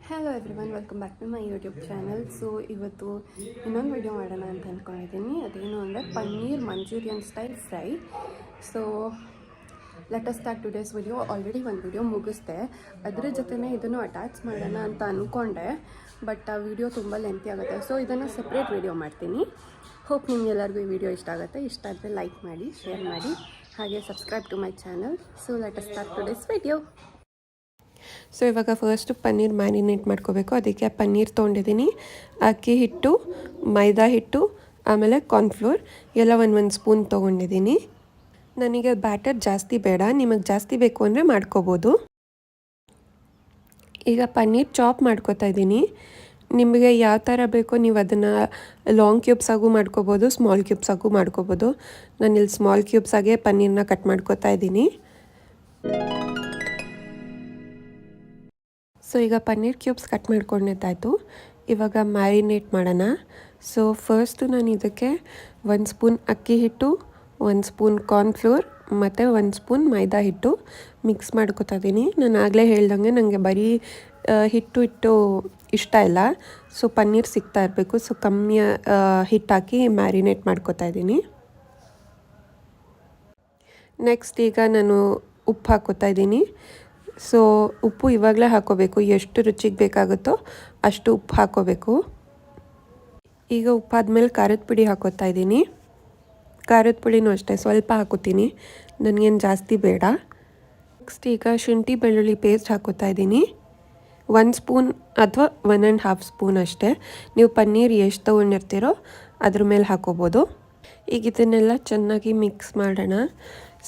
Hello everyone, welcome back to my YouTube channel. So ಇವತ್ತು ಇನ್ನೊಂದು video ಮಾಡೋಣ ಅಂತ ಅಂದ್ಕೊಂಡಿದ್ದೀನಿ. ಅದೇನು ಅಂದರೆ paneer Manchurian style fry. So let us start today's video. Already ಒಂದು ವಿಡಿಯೋ ಮುಗಿಸ್ದೆ, ಅದರ ಜೊತೆನೇ ಇದನ್ನು ಅಟ್ಯಾಚ್ ಮಾಡೋಣ ಅಂತ ಅಂದ್ಕೊಂಡೆ, ಬಟ್ ಆ ವಿಡಿಯೋ ತುಂಬ ಲೆಂತಿ ಆಗುತ್ತೆ. ಸೊ ಇದನ್ನು ಸಪ್ರೇಟ್ ವಿಡಿಯೋ ಮಾಡ್ತೀನಿ. ಹೋಪ್ ನಿಮಗೆಲ್ಲರಿಗೂ ಈ ವಿಡಿಯೋ ಇಷ್ಟ ಆಗುತ್ತೆ. ಇಷ್ಟ ಆದರೆ ಲೈಕ್ ಮಾಡಿ, ಶೇರ್ ಮಾಡಿ, ಹಾಗೆ subscribe to my channel. So let us start today's video. So ಇವಾಗ ಫಸ್ಟು ಪನ್ನೀರ್ ಮ್ಯಾರಿನೇಟ್ ಮಾಡ್ಕೋಬೇಕು. ಅದಕ್ಕೆ ಪನ್ನೀರ್ ತೊಗೊಂಡಿದ್ದೀನಿ, ಅಕ್ಕಿ ಹಿಟ್ಟು, ಮೈದಾ ಹಿಟ್ಟು, ಆಮೇಲೆ ಕಾರ್ನ್ಫ್ಲೋರ್ ಎಲ್ಲ ಒಂದು ಸ್ಪೂನ್ ತೊಗೊಂಡಿದ್ದೀನಿ. ನನಗೆ ಬ್ಯಾಟರ್ ಜಾಸ್ತಿ ಬೇಡ, ನಿಮಗೆ ಜಾಸ್ತಿ ಬೇಕು ಅಂದರೆ ಮಾಡ್ಕೋಬೋದು. ಈಗ ಪನ್ನೀರ್ ಚಾಪ್ ಮಾಡ್ಕೋತಾ ಇದ್ದೀನಿ. ನಿಮಗೆ ಯಾವ ಥರ ಬೇಕೋ ನೀವು ಅದನ್ನು ಲಾಂಗ್ ಕ್ಯೂಬ್ಸಾಗೂ ಮಾಡ್ಕೋಬೋದು, ಸ್ಮಾಲ್ ಕ್ಯೂಬ್ಸಾಗೂ ಮಾಡ್ಕೋಬೋದು. ನಾನಿಲ್ಲಿ ಸ್ಮಾಲ್ ಕ್ಯೂಬ್ಸಾಗೆ ಪನ್ನೀರನ್ನ ಕಟ್ ಮಾಡ್ಕೋತಾ ಇದ್ದೀನಿ. ಸೊ ಈಗ ಪನ್ನೀರ್ ಕ್ಯೂಬ್ಸ್ ಕಟ್ ಮಾಡ್ಕೊಂಡಿದ್ದಾಯಿತು. ಇವಾಗ ಮ್ಯಾರಿನೇಟ್ ಮಾಡೋಣ. ಸೊ ಫಸ್ಟು ನಾನು ಇದಕ್ಕೆ 1 ಸ್ಪೂನ್ ಅಕ್ಕಿ ಹಿಟ್ಟು, 1 ಸ್ಪೂನ್ ಕಾರ್ನ್ಫ್ಲೋರ್ ಮತ್ತು 1 ಸ್ಪೂನ್ ಮೈದಾ ಹಿಟ್ಟು ಮಿಕ್ಸ್ ಮಾಡ್ಕೊತಾ ಇದ್ದೀನಿ. ನಾನು ಆಗಲೇ ಹೇಳ್ದಂಗೆ ನನಗೆ ಬರೀ ಹಿಟ್ಟು ಇಷ್ಟ ಇಲ್ಲ. ಸೊ ಪನ್ನೀರ್ ಸಿಗ್ತಾ ಇರಬೇಕು. ಸೊ ಕಮ್ಮಿ ಹಿಟ್ಟು ಹಾಕಿ ಮ್ಯಾರಿನೇಟ್ ಮಾಡ್ಕೊತಾ ಇದ್ದೀನಿ. ನೆಕ್ಸ್ಟ್ ಈಗ ನಾನು ಉಪ್ಪು ಹಾಕೋತಾ ಇದ್ದೀನಿ. ಸೊ ಉಪ್ಪು ಇವಾಗಲೇ ಹಾಕೋಬೇಕು, ಎಷ್ಟು ರುಚಿಗೆ ಬೇಕಾಗುತ್ತೋ ಅಷ್ಟು ಉಪ್ಪು ಹಾಕೋಬೇಕು. ಈಗ ಉಪ್ಪಾದ್ಮೇಲೆ ಖಾರದ ಪುಡಿ ಹಾಕೋತಾ ಇದ್ದೀನಿ. ಖಾರದ ಪುಡಿನೂ ಅಷ್ಟೇ ಸ್ವಲ್ಪ ಹಾಕೋತೀನಿ, ನನಗೇನು ಜಾಸ್ತಿ ಬೇಡ. ನೆಕ್ಸ್ಟ್ ಈಗ ಶುಂಠಿ ಬೆಳ್ಳುಳ್ಳಿ ಪೇಸ್ಟ್ ಹಾಕೋತಾ ಇದ್ದೀನಿ. 1 ಸ್ಪೂನ್ ಅಥವಾ 1.5 ಸ್ಪೂನ್ ಅಷ್ಟೇ. ನೀವು ಪನ್ನೀರ್ ಎಷ್ಟು ತೊಗೊಂಡಿರ್ತೀರೋ ಅದ್ರ ಮೇಲೆ ಹಾಕೋಬೋದು. ಈಗ ಇದನ್ನೆಲ್ಲ ಚೆನ್ನಾಗಿ ಮಿಕ್ಸ್ ಮಾಡೋಣ.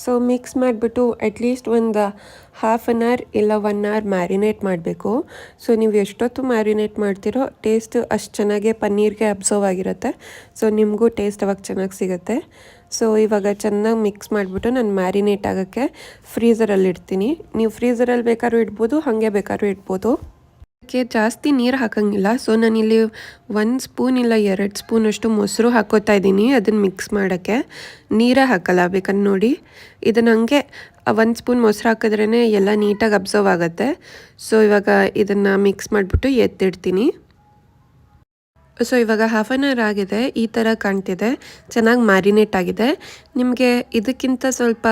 ಸೊ ಮಿಕ್ಸ್ ಮಾಡಿಬಿಟ್ಟು ಅಟ್ಲೀಸ್ಟ್ ಒಂದು 1/2 ಅವರ್ ಇಲ್ಲ 1 ಅವರ್ ಮ್ಯಾರಿನೇಟ್ ಮಾಡಬೇಕು. ಸೊ ನೀವು ಎಷ್ಟೊತ್ತು ಮ್ಯಾರಿನೇಟ್ ಮಾಡ್ತೀರೋ ಟೇಸ್ಟ್ ಅಷ್ಟು ಚೆನ್ನಾಗೇ ಪನ್ನೀರ್ಗೆ ಅಬ್ಸರ್ವ್ ಆಗಿರುತ್ತೆ. ಸೊ ನಿಮಗೂ ಟೇಸ್ಟ್ ಅವಾಗ ಚೆನ್ನಾಗಿ ಸಿಗುತ್ತೆ. ಸೊ ಇವಾಗ ಚೆನ್ನಾಗಿ ಮಿಕ್ಸ್ ಮಾಡಿಬಿಟ್ಟು ನಾನು ಮ್ಯಾರಿನೇಟ್ ಆಗೋಕ್ಕೆ ಫ್ರೀಝರಲ್ಲಿ ಇಡ್ತೀನಿ. ನೀವು ಫ್ರೀಝರಲ್ಲಿ ಬೇಕಾದ್ರೂ ಇಡ್ಬೋದು, ಹಾಗೆ ಬೇಕಾದ್ರೂ ಇಡ್ಬೋದು. ಅದಕ್ಕೆ ಜಾಸ್ತಿ ನೀರು ಹಾಕೋಂಗಿಲ್ಲ. ಸೊ ನಾನಿಲ್ಲಿ 1 ಸ್ಪೂನ್ ಇಲ್ಲ 2 ಸ್ಪೂನಷ್ಟು ಮೊಸರು ಹಾಕೋತಾ ಇದ್ದೀನಿ ಅದನ್ನು ಮಿಕ್ಸ್ ಮಾಡೋಕ್ಕೆ. ನೀರೇ ಹಾಕಲ್ಲ, ಬೇಕಂದ್ರೆ ನೋಡಿ. ಇದನ್ನು ಹಂಗೆ 1 ಸ್ಪೂನ್ ಮೊಸರು ಹಾಕಿದ್ರೇ ಎಲ್ಲ ನೀಟಾಗಿ ಅಬ್ಸರ್ವ್ ಆಗುತ್ತೆ. ಸೊ ಇವಾಗ ಇದನ್ನು ಮಿಕ್ಸ್ ಮಾಡಿಬಿಟ್ಟು ಎತ್ತಿಡ್ತೀನಿ. ಸೊ ಇವಾಗ 1/2 ಅವರ್ ಆಗಿದೆ, ಈ ಥರ ಕಾಣ್ತಿದೆ, ಚೆನ್ನಾಗಿ ಮ್ಯಾರಿನೇಟ್ ಆಗಿದೆ. ನಿಮಗೆ ಇದಕ್ಕಿಂತ ಸ್ವಲ್ಪ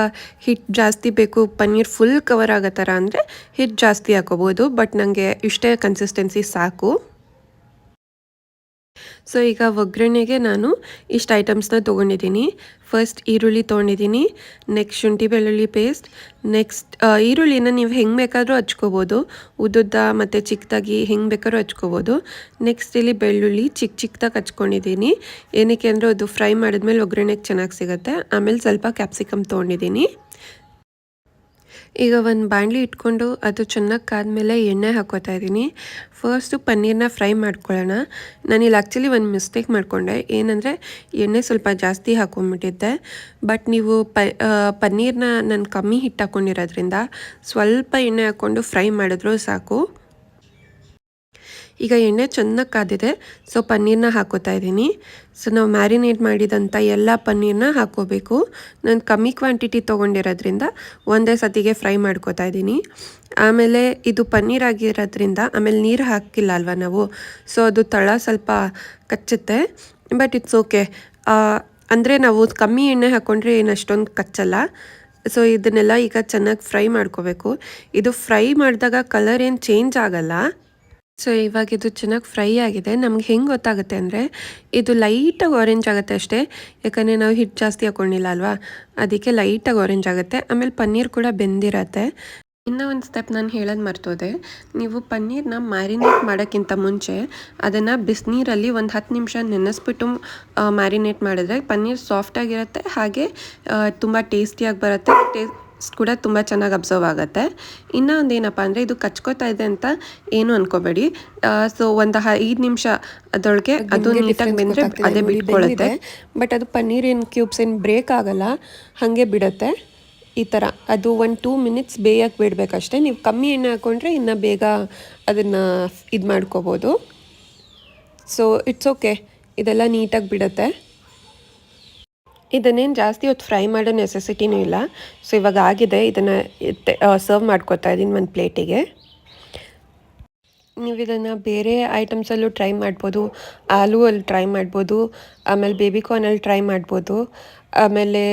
ಹಿಟ್ಟು ಜಾಸ್ತಿ ಬೇಕು, ಪನ್ನೀರ್ ಫುಲ್ ಕವರ್ ಆಗೋ ಥರ ಅಂದರೆ ಹಿಟ್ಟು ಜಾಸ್ತಿ ಹಾಕೋಬೋದು. ಬಟ್ ನನಗೆ ಇಷ್ಟೇ ಕನ್ಸಿಸ್ಟೆನ್ಸಿ ಸಾಕು. ಸೊ ಈಗ ಒಗ್ಗರಣೆಗೆ ನಾನು ಇಷ್ಟು ಐಟಮ್ಸ್ನ ತೊಗೊಂಡಿದ್ದೀನಿ. ಫಸ್ಟ್ ಈರುಳ್ಳಿ ತೊಗೊಂಡಿದ್ದೀನಿ, ನೆಕ್ಸ್ಟ್ ಶುಂಠಿ ಬೆಳ್ಳುಳ್ಳಿ ಪೇಸ್ಟ್. ನೆಕ್ಸ್ಟ್ ಈರುಳ್ಳಿನ ನೀವು ಹೆಂಗೆ ಬೇಕಾದರೂ ಹಚ್ಕೋಬೋದು, ಉದ್ದುದ್ದ ಮತ್ತು ಚಿಕ್ಕದಾಗಿ ಹೆಂಗೆ ಬೇಕಾದ್ರೂ ಹಚ್ಕೋಬೋದು. ನೆಕ್ಸ್ಟ್ ಇಲ್ಲಿ ಬೆಳ್ಳುಳ್ಳಿ ಚಿಕ್ಕದಾಗಿ ಹಚ್ಕೊಂಡಿದ್ದೀನಿ. ಏನಕ್ಕೆ ಅಂದರೆ ಅದು ಫ್ರೈ ಮಾಡಿದ್ಮೇಲೆ ಒಗ್ಗರಣೆಗೆ ಚೆನ್ನಾಗಿ ಸಿಗುತ್ತೆ. ಆಮೇಲೆ ಸ್ವಲ್ಪ ಕ್ಯಾಪ್ಸಿಕಮ್ ತೊಗೊಂಡಿದ್ದೀನಿ. ಈಗ ಒಂದು ಬಾಣಲಿ ಇಟ್ಕೊಂಡು ಅದು ಚೆನ್ನಾಗಿ ಕಾದ್ಮೇಲೆ ಎಣ್ಣೆ ಹಾಕೋತಾ ಇದ್ದೀನಿ. ಫಸ್ಟು ಪನ್ನೀರನ್ನ ಫ್ರೈ ಮಾಡ್ಕೊಳ್ಳೋಣ. ನಾನಿಲ್ಲಿ ಆ್ಯಕ್ಚುಲಿ ಒಂದು ಮಿಸ್ಟೇಕ್ ಮಾಡಿಕೊಂಡೆ, ಏನಂದರೆ ಎಣ್ಣೆ ಸ್ವಲ್ಪ ಜಾಸ್ತಿ ಹಾಕೊಂಡ್ಬಿಟ್ಟಿದ್ದೆ. ಬಟ್ ನೀವು ಪನ್ನೀರನ್ನ ನಾನು ಕಮ್ಮಿ ಹಿಟ್ಟು ಹಾಕ್ಕೊಂಡಿರೋದ್ರಿಂದ ಸ್ವಲ್ಪ ಎಣ್ಣೆ ಹಾಕ್ಕೊಂಡು ಫ್ರೈ ಮಾಡಿದ್ರೂ ಸಾಕು. ಈಗ ಎಣ್ಣೆ ಚೆನ್ನಾಗಿ ಕಾದಿದೆ. ಸೊ ಪನ್ನೀರನ್ನ ಹಾಕೋತಾ ಇದ್ದೀನಿ. ಸೊ ನಾವು ಮ್ಯಾರಿನೇಟ್ ಮಾಡಿದಂಥ ಎಲ್ಲ ಪನ್ನೀರನ್ನ ಹಾಕೋಬೇಕು. ನಾನು ಕಮ್ಮಿ ಕ್ವಾಂಟಿಟಿ ತೊಗೊಂಡಿರೋದ್ರಿಂದ ಒಂದೇ ಸತಿಗೆ ಫ್ರೈ ಮಾಡ್ಕೋತಾ ಇದ್ದೀನಿ. ಆಮೇಲೆ ಇದು ಪನ್ನೀರ್ ಆಗಿರೋದ್ರಿಂದ ಆಮೇಲೆ ನೀರು ಹಾಕಿಲ್ಲ ಅಲ್ವಾ ನಾವು, ಸೊ ಅದು ತಳ ಸ್ವಲ್ಪ ಕಚ್ಚುತ್ತೆ. ಬಟ್ ಇಟ್ಸ್ ಓಕೆ, ಅಂದರೆ ನಾವು ಕಮ್ಮಿ ಎಣ್ಣೆ ಹಾಕ್ಕೊಂಡ್ರೆ ಏನು ಅಷ್ಟೊಂದು ಕಚ್ಚಲ್ಲ. ಸೊ ಇದನ್ನೆಲ್ಲ ಈಗ ಚೆನ್ನಾಗಿ ಫ್ರೈ ಮಾಡ್ಕೋಬೇಕು. ಇದು ಫ್ರೈ ಮಾಡಿದಾಗ ಕಲರ್ ಏನು ಚೇಂಜ್ ಆಗಲ್ಲ. ಸೊ ಇವಾಗ ಇದು ಚೆನ್ನಾಗಿ ಫ್ರೈ ಆಗಿದೆ. ನಮ್ಗೆ ಹೆಂಗೆ ಗೊತ್ತಾಗುತ್ತೆ ಅಂದರೆ ಇದು ಲೈಟಾಗಿ ಆರೆಂಜ್ ಆಗುತ್ತೆ ಅಷ್ಟೇ, ಯಾಕಂದರೆ ನಾವು ಹಿಟ್ಟು ಜಾಸ್ತಿ ಹಾಕ್ಕೊಂಡಿಲ್ಲ ಅಲ್ವಾ, ಅದಕ್ಕೆ ಲೈಟಾಗಿ ಆರೆಂಜ್ ಆಗುತ್ತೆ. ಆಮೇಲೆ ಪನ್ನೀರ್ ಕೂಡ ಬೆಂದಿರತ್ತೆ. ಇನ್ನೂ ಒಂದು ಸ್ಟೆಪ್ ನಾನು ಹೇಳೋದು ಮರ್ತೋದೆ. ನೀವು ಪನ್ನೀರನ್ನ ಮ್ಯಾರಿನೇಟ್ ಮಾಡೋಕ್ಕಿಂತ ಮುಂಚೆ ಅದನ್ನು ಬಿಸಿನೀರಲ್ಲಿ ಒಂದು 10 ನಿಮಿಷ ನೆನೆಸ್ಬಿಟ್ಟು ಮ್ಯಾರಿನೇಟ್ ಮಾಡಿದ್ರೆ ಪನ್ನೀರ್ ಸಾಫ್ಟಾಗಿರುತ್ತೆ, ಹಾಗೆ ತುಂಬ ಟೇಸ್ಟಿಯಾಗಿ ಬರುತ್ತೆ. ಕೂಡ ತುಂಬ ಚೆನ್ನಾಗಿ ಅಬ್ಸರ್ವ್ ಆಗುತ್ತೆ. ಇನ್ನೂ ಒಂದೇನಪ್ಪ ಅಂದರೆ ಇದು ಕಚ್ಕೋತಾ ಇದೆ ಅಂತ ಏನು ಅನ್ಕೋಬೇಡಿ. ಸೊ ಒಂದು 5 ನಿಮಿಷ ಅದರೊಳಗೆ ಅದು ನೀಟಾಗಿ ಬೆಂದರೆ ಅದೇ ಬಿಟ್ಕೊಳ್ಳುತ್ತೆ. ಬಟ್ ಅದು ಪನ್ನೀರ್ ಏನು ಕ್ಯೂಬ್ಸ್ ಏನು ಬ್ರೇಕ್ ಆಗಲ್ಲ, ಹಾಗೆ ಬಿಡುತ್ತೆ. ಈ ಥರ ಅದು 1-2 ಮಿನಿಟ್ಸ್ ಬೇಯಕ್ಕೆ ಬಿಡಬೇಕಷ್ಟೇ. ನೀವು ಕಮ್ಮಿ ಎಣ್ಣೆ ಹಾಕ್ಕೊಂಡ್ರೆ ಇನ್ನೂ ಬೇಗ ಅದನ್ನು ಇದು ಮಾಡ್ಕೋಬೋದು. ಸೊ ಇಟ್ಸ್ ಓಕೆ, ಇದೆಲ್ಲ ನೀಟಾಗಿ ಬಿಡುತ್ತೆ. ಇದನ್ನೇನು ಜಾಸ್ತಿ ಹೊತ್ತು ಫ್ರೈ ಮಾಡೋ ನೆಸೆಸಿಟಿನೂ ಇಲ್ಲ. ಸೊ ಇವಾಗ ಆಗಿದೆ, ಇದನ್ನು ಸರ್ವ್ ಮಾಡ್ಕೊತಾ ಇದ್ದೀನಿ ಒಂದು ಪ್ಲೇಟಿಗೆ. ನೀವು ಇದನ್ನು ಬೇರೆ ಐಟಮ್ಸಲ್ಲೂ ಟ್ರೈ ಮಾಡ್ಬೋದು. ಆಲೂ ಅಲ್ಲಿ ಟ್ರೈ ಮಾಡ್ಬೋದು, ಆಮೇಲೆ ಬೇಬಿಕಾರ್ನಲ್ಲಿ ಟ್ರೈ ಮಾಡ್ಬೋದು, ಆಮೇಲೆ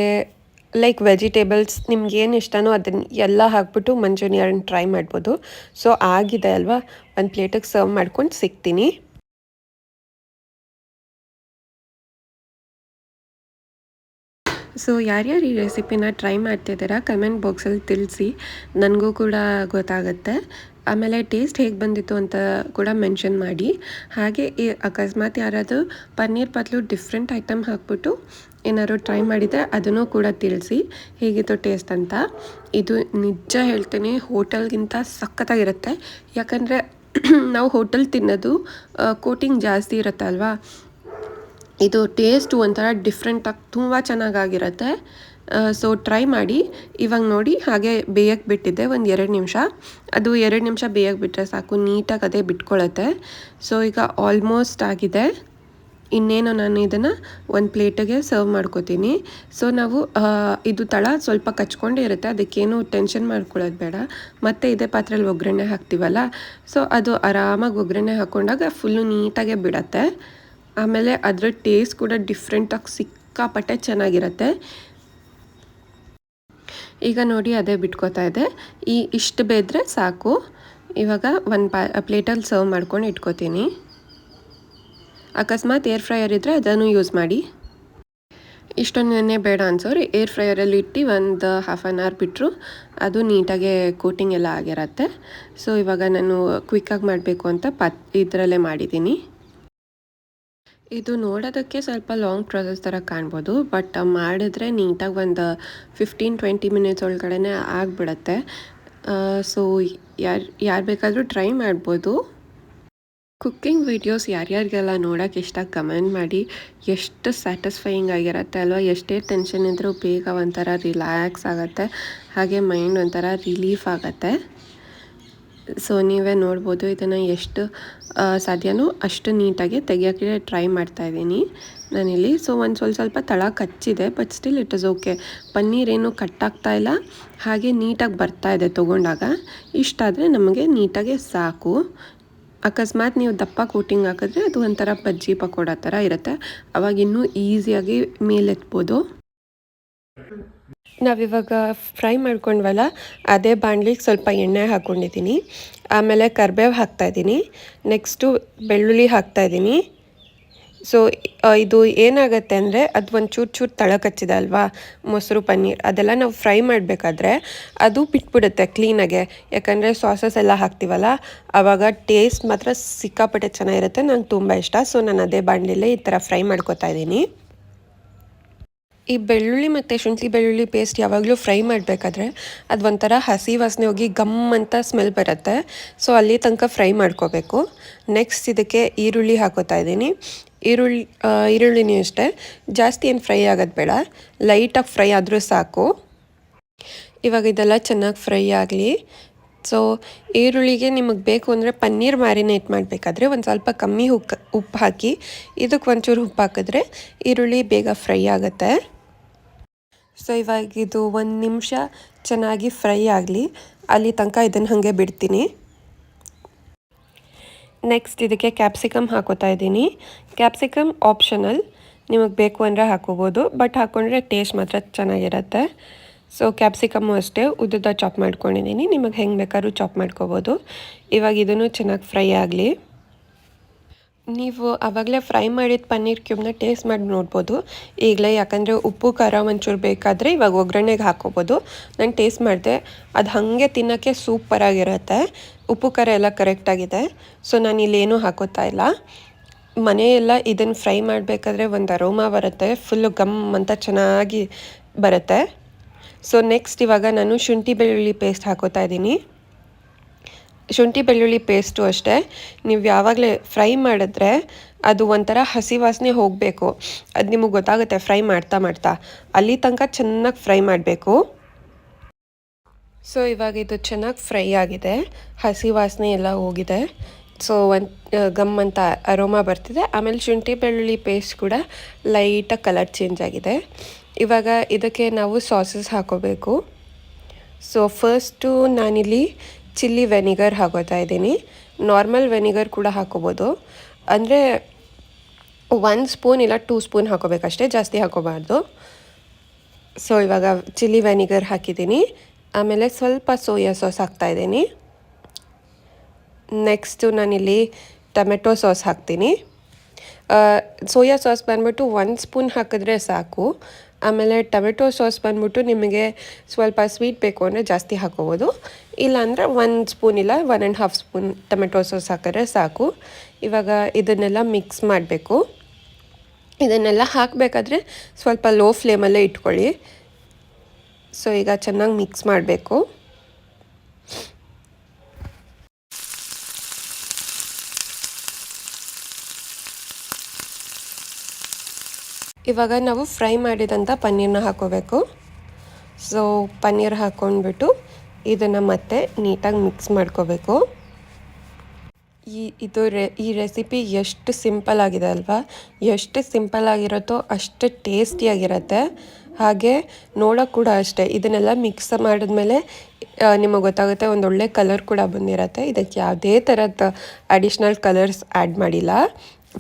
ಲೈಕ್ ವೆಜಿಟೇಬಲ್ಸ್ ನಿಮ್ಗೆ ಏನು ಇಷ್ಟನೋ ಅದನ್ನು ಎಲ್ಲ ಹಾಕ್ಬಿಟ್ಟು ಮಂಚೂರಿಯನ್ ಟ್ರೈ ಮಾಡ್ಬೋದು. ಸೊ ಆಗಿದೆ ಅಲ್ವಾ, ಒಂದು ಪ್ಲೇಟಿಗೆ ಸರ್ವ್ ಮಾಡ್ಕೊಂಡು ಸಿಗ್ತೀನಿ. ಸೊ ಯಾರ್ಯಾರು ಈ ರೆಸಿಪಿನ ಟ್ರೈ ಮಾಡ್ತಿದ್ದೀರಾ ಕಮೆಂಟ್ ಬಾಕ್ಸಲ್ಲಿ ತಿಳಿಸಿ, ನನಗೂ ಕೂಡ ಗೊತ್ತಾಗುತ್ತೆ. ಆಮೇಲೆ ಟೇಸ್ಟ್ ಹೇಗೆ ಬಂದಿತ್ತು ಅಂತ ಕೂಡ ಮೆನ್ಷನ್ ಮಾಡಿ. ಹಾಗೆ ಈ ಅಕಸ್ಮಾತ್ ಯಾರಾದರೂ ಪನ್ನೀರ್ ಬದಲು ಡಿಫ್ರೆಂಟ್ ಐಟಮ್ ಹಾಕ್ಬಿಟ್ಟು ಏನಾದ್ರು ಟ್ರೈ ಮಾಡಿದರೆ ಅದನ್ನು ಕೂಡ ತಿಳಿಸಿ ಹೇಗಿತ್ತು ಟೇಸ್ಟ್ ಅಂತ. ಇದು ನಿಜ ಹೇಳ್ತೀನಿ, ಹೋಟೆಲ್ಗಿಂತ ಸಖತ್ತಾಗಿರುತ್ತೆ. ಯಾಕಂದರೆ ನಾವು ಹೋಟೆಲ್ ತಿನ್ನೋದು ಕೋಟಿಂಗ್ ಜಾಸ್ತಿ ಇರುತ್ತೆ ಅಲ್ವಾ, ಇದು ಟೇಸ್ಟು ಒಂಥರ ಡಿಫ್ರೆಂಟಾಗಿ ತುಂಬ ಚೆನ್ನಾಗಾಗಿರುತ್ತೆ. ಸೊ ಟ್ರೈ ಮಾಡಿ. ಇವಾಗ ನೋಡಿ ಹಾಗೆ ಬೇಯಕ್ಕೆ ಬಿಟ್ಟಿದ್ದೆ ಒಂದು 2 ನಿಮಿಷ. ಅದು 2 ನಿಮಿಷ ಬೇಯಕ್ಕೆ ಬಿಟ್ಟರೆ ಸಾಕು, ನೀಟಾಗಿ ಅದೇ ಬಿಟ್ಕೊಳ್ಳುತ್ತೆ. ಸೊ ಈಗ ಆಲ್ಮೋಸ್ಟ್ ಆಗಿದೆ. ಇನ್ನೇನು ನಾನು ಇದನ್ನು ಒಂದು ಪ್ಲೇಟಿಗೆ ಸರ್ವ್ ಮಾಡ್ಕೋತೀನಿ. ಸೊ ನಾವು ಇದು ತಳ ಸ್ವಲ್ಪ ಕಚ್ಕೊಂಡೇ ಇರುತ್ತೆ, ಅದಕ್ಕೇನು ಟೆನ್ಷನ್ ಮಾಡ್ಕೊಳ್ಳೋದು ಬೇಡ. ಮತ್ತು ಇದೇ ಪಾತ್ರೆಯಲ್ಲಿ ಒಗ್ಗರಣೆ ಹಾಕ್ತೀವಲ್ಲ, ಸೊ ಅದು ಆರಾಮಾಗಿ ಒಗ್ಗರಣೆ ಹಾಕ್ಕೊಂಡಾಗ ಫುಲ್ಲು ನೀಟಾಗೆ ಬಿಡತ್ತೆ. ಆಮೇಲೆ ಅದರ ಟೇಸ್ಟ್ ಕೂಡ ಡಿಫ್ರೆಂಟಾಗಿ ಸಿಕ್ಕಾಪಟ್ಟೆ ಚೆನ್ನಾಗಿರುತ್ತೆ. ಈಗ ನೋಡಿ ಅದೇ ಬಿಟ್ಕೋತಾ ಇದೆ. ಇಷ್ಟು ಬೇದ್ರೆ ಸಾಕು. ಇವಾಗ ಒಂದು ಪ್ಲೇಟಲ್ಲಿ ಸರ್ವ್ ಮಾಡ್ಕೊಂಡು ಇಟ್ಕೋತೀನಿ. ಅಕಸ್ಮಾತ್ ಏರ್ ಫ್ರೈಯರ್ ಇದ್ದರೆ ಅದನ್ನು ಯೂಸ್ ಮಾಡಿ. ಇಷ್ಟೊಂದನ್ನೇ ಬೇಡ ಅನ್ಸೋರು ಏರ್ ಫ್ರೈಯರಲ್ಲಿ ಇಟ್ಟು ಒಂದು ಹಾಫ್ ಆನ್ ಅವರ್ ಬಿಟ್ಟರು ಅದು ನೀಟಾಗೆ ಕೋಟಿಂಗ್ ಎಲ್ಲ ಆಗಿರತ್ತೆ. ಸೊ ಇವಾಗ ನಾನು ಕ್ವಿಕ್ಕಾಗಿ ಮಾಡಬೇಕು ಅಂತ ಇದರಲ್ಲೇ ಮಾಡಿದ್ದೀನಿ. ಇದು ನೋಡೋದಕ್ಕೆ ಸ್ವಲ್ಪ ಲಾಂಗ್ ಪ್ರೊಸೆಸ್ ಥರ ಕಾಣ್ಬೋದು, ಬಟ್ ಮಾಡಿದ್ರೆ ನೀಟಾಗಿ ಒಂದು 15-20 ಮಿನಿಟ್ಸ್ ಒಳಗಡೆ ಆಗಿಬಿಡತ್ತೆ. ಸೊ ಯಾರು ಬೇಕಾದರೂ ಟ್ರೈ ಮಾಡ್ಬೋದು. ಕುಕ್ಕಿಂಗ್ ವೀಡಿಯೋಸ್ ಯಾರ್ಯಾರಿಗೆಲ್ಲ ನೋಡೋಕೆ ಇಷ್ಟ ಕಮೆಂಟ್ ಮಾಡಿ. ಎಷ್ಟು ಸ್ಯಾಟಿಸ್ಫೈಯಿಂಗ್ ಆಗಿರುತ್ತೆ ಅಲ್ವಾ, ಎಷ್ಟೇ ಟೆನ್ಷನ್ ಇದ್ದರೂ ಬೇಗ ಒಂಥರ ರಿಲ್ಯಾಕ್ಸ್ ಆಗುತ್ತೆ, ಹಾಗೆ ಮೈಂಡ್ ಒಂಥರ ರಿಲೀಫ್ ಆಗುತ್ತೆ. ಸೊ ನೀವೇ ನೋಡ್ಬೋದು ಇದನ್ನು ಎಷ್ಟು ಸಾಧ್ಯನೋ ಅಷ್ಟು ನೀಟಾಗಿ ತೆಗಿಯೋಕ್ಕೆ ಟ್ರೈ ಮಾಡ್ತಾಯಿದ್ದೀನಿ ನಾನಿಲ್ಲಿ. ಸೊ ಒಂದು ಸ್ವಲ್ಪ ತಳ ಕಚ್ಚಿದೆ, but still it is okay. ಪನ್ನೀರೇನು ಕಟ್ಟಾಗ್ತಾ ಇಲ್ಲ, ಹಾಗೆ ನೀಟಾಗಿ ಬರ್ತಾಯಿದೆ ತೊಗೊಂಡಾಗ. ಇಷ್ಟಾದರೆ ನಮಗೆ ನೀಟಾಗಿ ಸಾಕು. ಅಕಸ್ಮಾತ್ ನೀವು ದಪ್ಪ ಕೋಟಿಂಗ್ ಹಾಕಿದ್ರೆ ಅದು ಒಂಥರ ಬಜ್ಜಿ ಪಕೋಡ ಥರ ಇರುತ್ತೆ, ಅವಾಗ ಇನ್ನೂ ಈಸಿಯಾಗಿ ಮೇಲೆತ್ಬೋದು. ನಾವಿವಾಗ ಫ್ರೈ ಮಾಡ್ಕೊಂಡ್ವಲ್ಲ ಅದೇ ಬಾಣಲಿಗೆ ಸ್ವಲ್ಪ ಎಣ್ಣೆ ಹಾಕ್ಕೊಂಡಿದ್ದೀನಿ. ಆಮೇಲೆ ಕರಿಬೇವು ಹಾಕ್ತಾಯಿದ್ದೀನಿ, ನೆಕ್ಸ್ಟು ಬೆಳ್ಳುಳ್ಳಿ ಹಾಕ್ತಾಯಿದ್ದೀನಿ. ಸೊ ಇದು ಏನಾಗುತ್ತೆ ಅಂದರೆ ಅದು ಒಂದು ಚೂರು ತಳ ಕಚ್ಚಿದೆ ಅಲ್ವಾ ಮೊಸರು ಪನ್ನೀರ್, ಅದೆಲ್ಲ ನಾವು ಫ್ರೈ ಮಾಡಬೇಕಾದ್ರೆ ಅದು ಬಿಟ್ಬಿಡುತ್ತೆ ಕ್ಲೀನಾಗೆ. ಯಾಕಂದರೆ ಸಾಸಸ್ ಎಲ್ಲ ಹಾಕ್ತೀವಲ್ಲ ಆವಾಗ ಟೇಸ್ಟ್ ಮಾತ್ರ ಸಿಕ್ಕಾಪಟ್ಟೆ ಚೆನ್ನಾಗಿರುತ್ತೆ, ನಂಗೆ ತುಂಬ ಇಷ್ಟ. ಸೊ ನಾನು ಅದೇ ಬಾಣಲಿಲೇ ಈ ಥರ ಫ್ರೈ ಮಾಡ್ಕೊತಾ ಇದ್ದೀನಿ. ಈ ಬೆಳ್ಳುಳ್ಳಿ ಮತ್ತು ಶುಂಠಿ ಬೆಳ್ಳುಳ್ಳಿ ಪೇಸ್ಟ್ ಯಾವಾಗಲೂ ಫ್ರೈ ಮಾಡಬೇಕಾದ್ರೆ ಅದು ಒಂಥರ ಹಸಿ ವಾಸನೆ ಹೋಗಿ ಗಮ್ ಅಂತ ಸ್ಮೆಲ್ ಬರುತ್ತೆ. ಸೊ ಅಲ್ಲಿ ತನಕ ಫ್ರೈ ಮಾಡ್ಕೋಬೇಕು. ನೆಕ್ಸ್ಟ್ ಇದಕ್ಕೆ ಈರುಳ್ಳಿ ಹಾಕೋತಾ ಇದ್ದೀನಿ. ಈರುಳ್ಳಿನೂ ಅಷ್ಟೇ, ಜಾಸ್ತಿ ಏನು ಫ್ರೈ ಆಗೋದು ಬೇಡ, ಲೈಟಾಗಿ ಫ್ರೈ ಆದರೂ ಸಾಕು. ಇವಾಗ ಇದೆಲ್ಲ ಚೆನ್ನಾಗಿ ಫ್ರೈ ಆಗಲಿ. ಸೊ ಈರುಳ್ಳಿಗೆ ನಿಮಗೆ ಬೇಕು ಅಂದರೆ ಪನ್ನೀರ್ ಮ್ಯಾರಿನೇಟ್ ಮಾಡಬೇಕಾದ್ರೆ ಒಂದು ಸ್ವಲ್ಪ ಕಮ್ಮಿ ಉಪ್ಪು ಹಾಕಿ ಇದಕ್ಕೆ ಒಂಚೂರು ಉಪ್ಪು ಹಾಕಿದ್ರೆ ಈರುಳ್ಳಿ ಬೇಗ ಫ್ರೈ ಆಗುತ್ತೆ. ಸೊ ಇವಾಗ ಇದು 1 ನಿಮಿಷ ಚೆನ್ನಾಗಿ ಫ್ರೈ ಆಗಲಿ, ಅಲ್ಲಿ ತನಕ ಇದನ್ನು ಹಾಗೆ ಬಿಡ್ತೀನಿ. ನೆಕ್ಸ್ಟ್ ಇದಕ್ಕೆ ಕ್ಯಾಪ್ಸಿಕಮ್ ಹಾಕೋತಾ ಇದ್ದೀನಿ. ಕ್ಯಾಪ್ಸಿಕಮ್ ಆಪ್ಷನಲ್, ನಿಮಗೆ ಬೇಕು ಅಂದರೆ ಹಾಕೋಬೋದು, ಬಟ್ ಹಾಕ್ಕೊಂಡ್ರೆ ಟೇಸ್ಟ್ ಮಾತ್ರ ಚೆನ್ನಾಗಿರುತ್ತೆ. ಸೊ ಕ್ಯಾಪ್ಸಿಕಮ್ಮು ಅಷ್ಟೇ ಉದ್ದುದ ಚಾಪ್ ಮಾಡ್ಕೊಂಡಿದ್ದೀನಿ, ನಿಮಗೆ ಹೆಂಗೆ ಬೇಕಾದ್ರೂ ಚಾಪ್ ಮಾಡ್ಕೋಬೋದು. ಇವಾಗ ಇದನ್ನು ಚೆನ್ನಾಗಿ ಫ್ರೈ ಆಗಲಿ. ನೀವು ಆವಾಗಲೇ ಫ್ರೈ ಮಾಡಿದ ಪನ್ನೀರ್ ಕ್ಯೂಬ್ನ ಟೇಸ್ಟ್ ಮಾಡಿ ನೋಡ್ಬೋದು ಈಗಲೇ, ಯಾಕಂದರೆ ಉಪ್ಪು ಖಾರ ಒಂಚೂರು ಬೇಕಾದರೆ ಇವಾಗ ಒಗ್ಗರಣೆಗೆ ಹಾಕೋಬೋದು. ನಾನು ಟೇಸ್ಟ್ ಮಾಡಿದೆ, ಅದು ಹಾಗೆ ತಿನ್ನೋಕ್ಕೆ ಸೂಪರಾಗಿರುತ್ತೆ. ಉಪ್ಪು ಖಾರ ಎಲ್ಲ ಕರೆಕ್ಟಾಗಿದೆ. ಸೊ ನಾನು ಇಲ್ಲೇನೂ ಹಾಕೋತಾ ಇಲ್ಲ. ಮನೆಯೆಲ್ಲ ಇದನ್ನು ಫ್ರೈ ಮಾಡಬೇಕಾದ್ರೆ ಒಂದು ಅರೋಮಾ ಬರುತ್ತೆ, ಫುಲ್ಲು ಗಮ್ ಅಂತ ಚೆನ್ನಾಗಿ ಬರುತ್ತೆ. ಸೊ ನೆಕ್ಸ್ಟ್ ಇವಾಗ ನಾನು ಶುಂಠಿ ಬೆಳ್ಳುಳ್ಳಿ ಪೇಸ್ಟ್ ಹಾಕೋತಾ ಇದ್ದೀನಿ. ಶುಂಠಿ ಬೆಳ್ಳುಳ್ಳಿ ಪೇಸ್ಟು ಅಷ್ಟೇ, ನೀವು ಯಾವಾಗಲೇ ಫ್ರೈ ಮಾಡಿದ್ರೆ ಅದು ಒಂಥರ ಹಸಿ ವಾಸನೆ ಹೋಗಬೇಕು, ಅದು ನಿಮಗೆ ಗೊತ್ತಾಗುತ್ತೆ ಫ್ರೈ ಮಾಡ್ತಾ ಅಲ್ಲಿ ತನಕ ಚೆನ್ನಾಗಿ ಫ್ರೈ ಮಾಡಬೇಕು. ಸೊ ಇವಾಗ ಇದು ಚೆನ್ನಾಗಿ ಫ್ರೈ ಆಗಿದೆ, ಹಸಿ ವಾಸನೆ ಎಲ್ಲ ಹೋಗಿದೆ. ಸೊ ಒಂದು ಗಮ್ ಅಂತ ಅರೋಮಾ ಬರ್ತಿದೆ. ಆಮೇಲೆ ಶುಂಠಿ ಬೆಳ್ಳುಳ್ಳಿ ಪೇಸ್ಟ್ ಕೂಡ ಲೈಟಾಗಿ ಕಲರ್ ಚೇಂಜ್ ಆಗಿದೆ. ಇವಾಗ ಇದಕ್ಕೆ ನಾವು ಸಾಸಸ್ ಹಾಕೋಬೇಕು. ಸೊ ಫಸ್ಟು ನಾನಿಲ್ಲಿ ಚಿಲ್ಲಿ ವೆನಿಗರ್ ಹಾಕೋತಾ ಇದ್ದೀನಿ. ನಾರ್ಮಲ್ ವೆನಿಗರ್ ಕೂಡ ಹಾಕೋಬೋದು. ಅಂದರೆ 1 ಸ್ಪೂನ್ ಇಲ್ಲ 2 ಸ್ಪೂನ್ ಹಾಕೋಬೇಕಷ್ಟೇ, ಜಾಸ್ತಿ ಹಾಕೋಬಾರ್ದು. ಸೊ ಇವಾಗ ಚಿಲ್ಲಿ ವೆನಿಗರ್ ಹಾಕಿದ್ದೀನಿ. ಆಮೇಲೆ ಸ್ವಲ್ಪ ಸೋಯಾ ಸಾಸ್ ಹಾಕ್ತಾಯಿದ್ದೀನಿ. ನೆಕ್ಸ್ಟು ನಾನಿಲ್ಲಿ ಟೊಮೆಟೊ ಸಾಸ್ ಹಾಕ್ತೀನಿ. ಸೋಯಾ ಸಾಸ್ ಬಂದ್ಬಿಟ್ಟು 1 ಸ್ಪೂನ್ ಹಾಕಿದ್ರೆ ಸಾಕು. ಆಮೇಲೆ ಟೊಮೆಟೊ ಸಾಸ್ ಬಂದ್ಬಿಟ್ಟು ನಿಮಗೆ ಸ್ವಲ್ಪ ಸ್ವೀಟ್ ಬೇಕು ಅಂದರೆ ಜಾಸ್ತಿ ಹಾಕೋಬೋದು. ಇಲ್ಲಾಂದರೆ 1 ಸ್ಪೂನ್ ಇಲ್ಲ 1.5 ಸ್ಪೂನ್ ಟೊಮೆಟೊ ಸಾಸ್ ಹಾಕಿದ್ರೆ ಸಾಕು. ಇವಾಗ ಇದನ್ನೆಲ್ಲ ಮಿಕ್ಸ್ ಮಾಡಬೇಕು. ಇದನ್ನೆಲ್ಲ ಹಾಕಬೇಕಾದ್ರೆ ಸ್ವಲ್ಪ ಲೋ ಫ್ಲೇಮಲ್ಲೇ ಇಟ್ಕೊಳ್ಳಿ. ಸೊ ಈಗ ಚೆನ್ನಾಗಿ ಮಿಕ್ಸ್ ಮಾಡಬೇಕು. ಇವಾಗ ನಾವು ಫ್ರೈ ಮಾಡಿದಂಥ ಪನ್ನೀರನ್ನ ಹಾಕೋಬೇಕು. ಸೊ ಪನ್ನೀರ್ ಹಾಕ್ಕೊಂಡ್ಬಿಟ್ಟು ಇದನ್ನು ಮತ್ತೆ ನೀಟಾಗಿ ಮಿಕ್ಸ್ ಮಾಡ್ಕೋಬೇಕು. ಈ ರೆಸಿಪಿ ಎಷ್ಟು ಸಿಂಪಲ್ ಆಗಿದೆ ಅಲ್ವಾ? ಎಷ್ಟು ಸಿಂಪಲ್ ಆಗಿರುತ್ತೋ ಅಷ್ಟು ಟೇಸ್ಟಿಯಾಗಿರುತ್ತೆ. ಹಾಗೆ ನೋಡೋಕ್ಕೆ ಕೂಡ ಅಷ್ಟೇ. ಇದನ್ನೆಲ್ಲ ಮಿಕ್ಸ್ ಮಾಡಿದ್ಮೇಲೆ ನಿಮಗೆ ಗೊತ್ತಾಗುತ್ತೆ, ಒಂದೊಳ್ಳೆ ಕಲರ್ ಕೂಡ ಬಂದಿರುತ್ತೆ. ಇದಕ್ಕೆ ಯಾವುದೇ ಥರದ ಅಡಿಷ್ನಲ್ ಕಲರ್ಸ್ ಆ್ಯಡ್ ಮಾಡಿಲ್ಲ,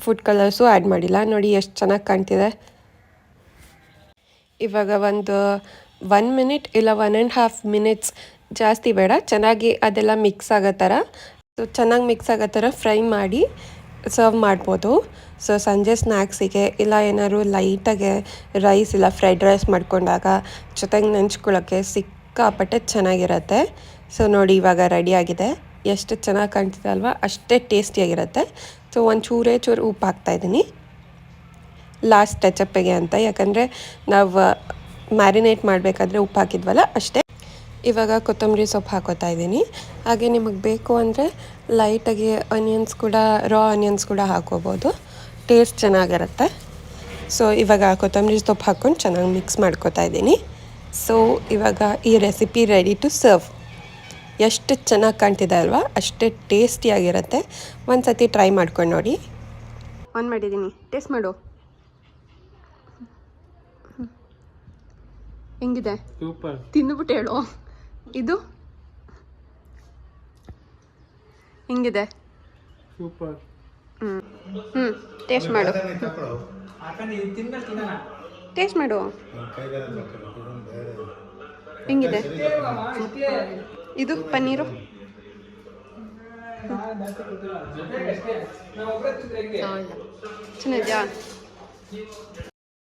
ಫುಡ್ ಕಲರ್ಸು ಆ್ಯಡ್ ಮಾಡಿಲ್ಲ. ನೋಡಿ ಎಷ್ಟು ಚೆನ್ನಾಗಿ ಕಾಣ್ತಿದೆ. ಇವಾಗ ಒಂದು 1 ಮಿನಿಟ್ ಇಲ್ಲ 1.5 ಮಿನಿಟ್ಸ್, ಜಾಸ್ತಿ ಬೇಡ, ಚೆನ್ನಾಗಿ ಅದೆಲ್ಲ ಮಿಕ್ಸ್ ಆಗೋ ಥರ, ಚೆನ್ನಾಗಿ ಮಿಕ್ಸ್ ಆಗೋ ಥರ ಫ್ರೈ ಮಾಡಿ ಸರ್ವ್ ಮಾಡ್ಬೋದು. ಸೊ ಸಂಜೆ ಸ್ನ್ಯಾಕ್ಸಿಗೆ ಇಲ್ಲ ಏನಾದ್ರು ಲೈಟಾಗೆ ರೈಸ್ ಇಲ್ಲ ಫ್ರೈಡ್ ರೈಸ್ ಮಾಡ್ಕೊಂಡಾಗ ಜೊತೆಗೆ ನೆಂಚ್ಕೊಳ್ಳೋಕ್ಕೆ ಸಿಕ್ಕಾಪಟ್ಟೆ ಚೆನ್ನಾಗಿರುತ್ತೆ. ಸೊ ನೋಡಿ ಇವಾಗ ರೆಡಿಯಾಗಿದೆ. ಎಷ್ಟು ಚೆನ್ನಾಗಿ ಕಾಣ್ತಿದೆ ಅಲ್ವಾ? ಅಷ್ಟೇ ಟೇಸ್ಟಿಯಾಗಿರುತ್ತೆ. ಸೊ ಒಂದು ಚೂರು ಉಪ್ಪು ಹಾಕ್ತಾಯಿದ್ದೀನಿ ಲಾಸ್ಟ್ ಟಚಪ್ಪಿಗೆ ಅಂತ, ಯಾಕಂದರೆ ನಾವು ಮ್ಯಾರಿನೇಟ್ ಮಾಡಬೇಕಾದ್ರೆ ಉಪ್ಪು ಹಾಕಿದ್ವಲ್ಲ ಅಷ್ಟೇ. ಇವಾಗ ಕೊತ್ತಂಬರಿ ಸೊಪ್ಪು ಹಾಕೋತಾ ಇದ್ದೀನಿ. ಹಾಗೆ ನಿಮಗೆ ಬೇಕು ಅಂದರೆ ಲೈಟಾಗಿ ಆನಿಯನ್ಸ್ ಕೂಡ, ರಾ ಆನಿಯನ್ಸ್ ಕೂಡ ಹಾಕೋಬೋದು, ಟೇಸ್ಟ್ ಚೆನ್ನಾಗಿರುತ್ತೆ. ಸೊ ಇವಾಗ ಕೊತ್ತಂಬರಿ ಸೊಪ್ಪು ಹಾಕ್ಕೊಂಡು ಚೆನ್ನಾಗಿ ಮಿಕ್ಸ್ ಮಾಡ್ಕೋತಾ ಇದ್ದೀನಿ. ಸೊ ಇವಾಗ ಈ ರೆಸಿಪಿ ರೆಡಿ ಟು ಸರ್ವ್. ಎಷ್ಟು ಚೆನ್ನಾಗಿ ಕಾಣ್ತಿದೆ ಅಲ್ವಾ? ಅಷ್ಟೇ ಟೇಸ್ಟಿಯಾಗಿರುತ್ತೆ. ಒಂದು ಸತಿ ಟ್ರೈ ಮಾಡ್ಕೊಂಡು ನೋಡಿ. ಆನ್ ಮಾಡಿದ್ದೀನಿ, ಟೇಸ್ಟ್ ಮಾಡು. ಹೆಂಗಿದೆ? ಸೂಪರ್. ತಿಂದುಬಿಟ್ಟು ಹೇಳು. ಇದು ಹೆಂಗಿದೆ? ಸೂಪರ್. ಟೇಸ್ಟ್ ಮಾಡು. ಟೇಸ್ಟ್ ಮಾಡು. ಹೆಂಗಿದೆ? ಇದು ಪನ್ನೀರು ಚೆನ್ನಾಗಿದೆಯಾ?